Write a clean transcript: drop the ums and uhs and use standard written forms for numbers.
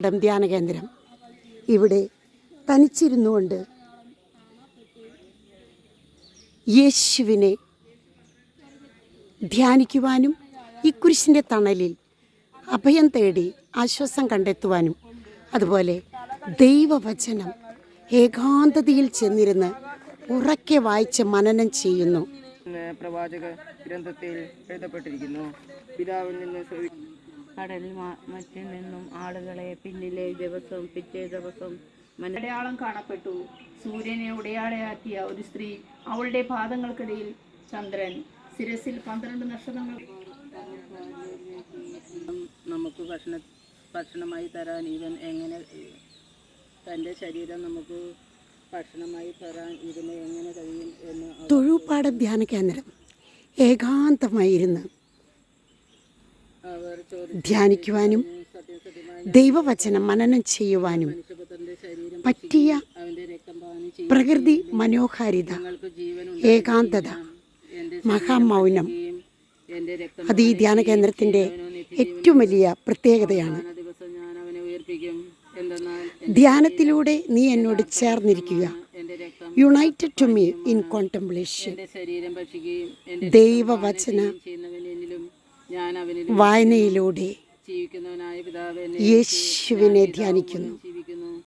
ധ്യാന കേന്ദ്രം. ഇവിടെ തനിച്ചിരുന്നുകൊണ്ട് യേശുവിനെ ധ്യാനിക്കുവാനും ഈ കുരിശിൻ്റെ തണലിൽ അഭയം തേടി ആശ്വാസം കണ്ടെത്തുവാനും അതുപോലെ ദൈവവചനം ഏകാന്തതയിൽ ചെന്നിരുന്ന് ഉറക്കെ വായിച്ച് മനനം ചെയ്യുന്നു. പ്രവാചക ഗ്രന്ഥത്തിൽ എഴുതപ്പെട്ടിരിക്കുന്നു. പിതാവിൽ നിന്ന് കടലിൽ മറ്റിൽ നിന്നും ആളുകളെ പിന്നിലെ ദിവസം പിറ്റേ ദിവസം അടയാളം കാണപ്പെട്ടു. സൂര്യനെ ഉടയാടയാക്കിയ ഒരു സ്ത്രീ, അവളുടെ പാദങ്ങൾക്കിടയിൽ ചന്ദ്രൻ, ശിരസിൽ 12 നക്ഷത്രങ്ങൾ. നമുക്ക് ഭക്ഷണമായി തരാൻ ഇവൻ എങ്ങനെ, തൻ്റെ ശരീരം നമുക്ക് ഭക്ഷണമായി തരാൻ ഇതിന് എങ്ങനെ കഴിയും എന്ന് തൊഴുപ്പാടം ധ്യാന കേന്ദ്രം ഏകാന്തമായിരുന്നു ധ്യാനിക്കുവാനും ദൈവവചനം മനനം ചെയ്യുവാനും പറ്റിയ പ്രകൃതി മനോഹാരിത, ഏകാന്തത, മഹാമൗനം അത് ഈ ധ്യാന കേന്ദ്രത്തിൻ്റെ ഏറ്റവും വലിയ പ്രത്യേകതയാണ്. ധ്യാനത്തിലൂടെ നീ എന്നോട് ചേർന്നിരിക്കുക. United to me in contemplation. ദൈവവചന വായനയിലൂടെ യേശുവിനെ ധ്യാനിക്കുന്നു.